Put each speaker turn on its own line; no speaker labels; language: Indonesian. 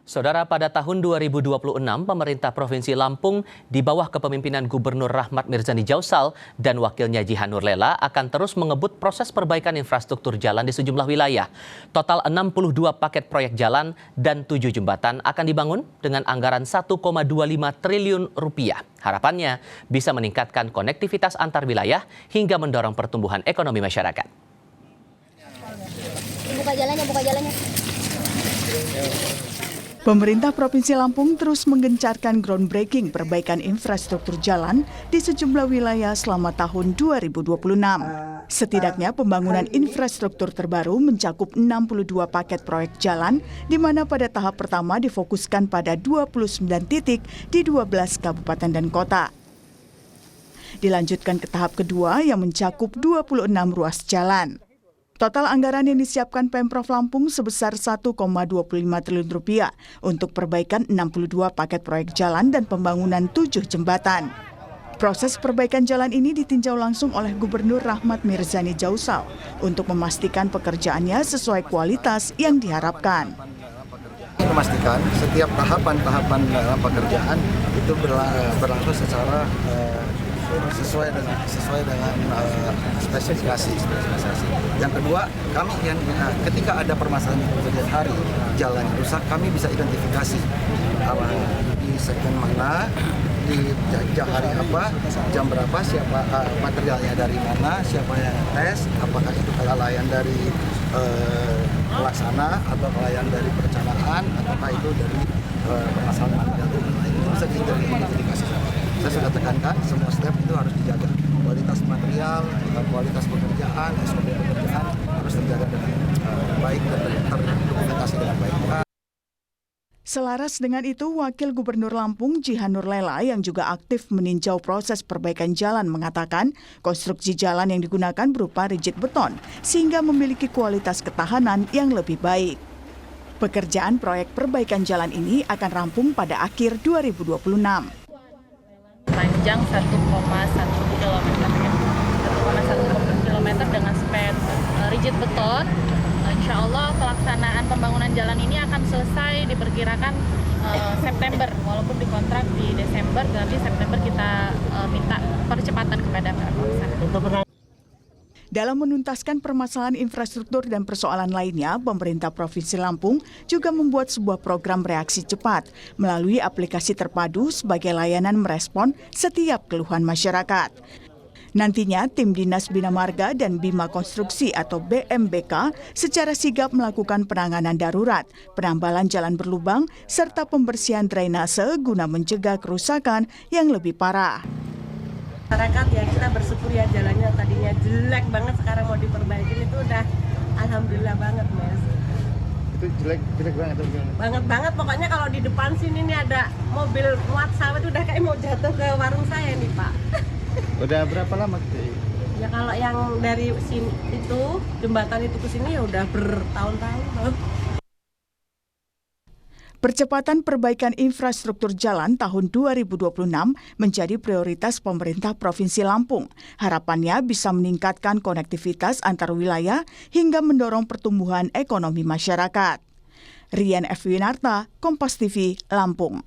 Saudara, pada tahun 2026, pemerintah Provinsi Lampung di bawah kepemimpinan Gubernur Rahmat Mirzani Jausal dan wakilnya Jihanur Lela akan terus mengebut proses perbaikan infrastruktur jalan di sejumlah wilayah. Total 62 paket proyek jalan dan 7 jembatan akan dibangun dengan anggaran 1,25 triliun rupiah. Harapannya bisa meningkatkan konektivitas antar wilayah hingga mendorong pertumbuhan ekonomi masyarakat.
Buka jalannya.
Pemerintah Provinsi Lampung terus menggencarkan groundbreaking perbaikan infrastruktur jalan di sejumlah wilayah selama tahun 2026. Setidaknya pembangunan infrastruktur terbaru mencakup 62 paket proyek jalan, di mana pada tahap pertama difokuskan pada 29 titik di 12 kabupaten dan kota. Dilanjutkan ke tahap kedua yang mencakup 26 ruas jalan. Total anggaran yang disiapkan Pemprov Lampung sebesar 1,25 triliun rupiah untuk perbaikan 62 paket proyek jalan dan pembangunan 7 jembatan. Proses perbaikan jalan ini ditinjau langsung oleh Gubernur Rahmat Mirzani Jausal untuk memastikan pekerjaannya sesuai kualitas yang diharapkan.
Memastikan setiap tahapan dalam pekerjaan itu berlangsung secara sesuai dengan spesifikasi. Yang kedua, kami ketika ada permasalahan di kemudian hari jalan rusak, kami bisa identifikasi di segmen mana, di hari apa, jam berapa, siapa materialnya dari mana, siapa yang tes, apakah itu kelalaian dari pelaksana atau kelalaian dari perencanaan, ataukah itu dari permasalahan material itu bisa diidentifikasi. Saya sudah tekankan semua step itu harus dijaga. Kualitas material, kualitas pekerjaan, SOP pekerjaan harus terjaga dengan baik dan terdokumentasi dengan baik.
Selaras dengan itu, Wakil Gubernur Lampung Jihanur Lela yang juga aktif meninjau proses perbaikan jalan mengatakan konstruksi jalan yang digunakan berupa rigid beton sehingga memiliki kualitas ketahanan yang lebih baik. Pekerjaan proyek perbaikan jalan ini akan rampung pada akhir 2026.
Panjang 1,1 km dengan span rigid beton. Insya Allah pelaksanaan pembangunan jalan ini akan selesai diperkirakan September, walaupun dikontrak di Desember, nanti September kita minta percepatan kepada pelaksana.
Dalam menuntaskan permasalahan infrastruktur dan persoalan lainnya, pemerintah Provinsi Lampung juga membuat sebuah program reaksi cepat melalui aplikasi terpadu sebagai layanan merespon setiap keluhan masyarakat. Nantinya, tim Dinas Bina Marga dan Bima Konstruksi atau BMBK secara sigap melakukan penanganan darurat, penambalan jalan berlubang, serta pembersihan drainase guna mencegah kerusakan yang lebih parah.
Masyarakat ya, kita bersyukur ya, jalannya tadinya jelek banget, sekarang mau diperbaikin itu udah alhamdulillah banget, Mas.
Itu jelek banget.
Banget pokoknya kalau di depan sini nih ada mobil muat sawit udah kayak mau jatuh ke warung saya nih, Pak.
Udah berapa lama gitu?
Ya kalau yang dari sini itu jembatan itu ke sini ya udah bertahun-tahun loh.
Percepatan perbaikan infrastruktur jalan tahun 2026 menjadi prioritas pemerintah Provinsi Lampung. Harapannya bisa meningkatkan konektivitas antar wilayah hingga mendorong pertumbuhan ekonomi masyarakat. Rian F. Winarta, Kompas TV, Lampung.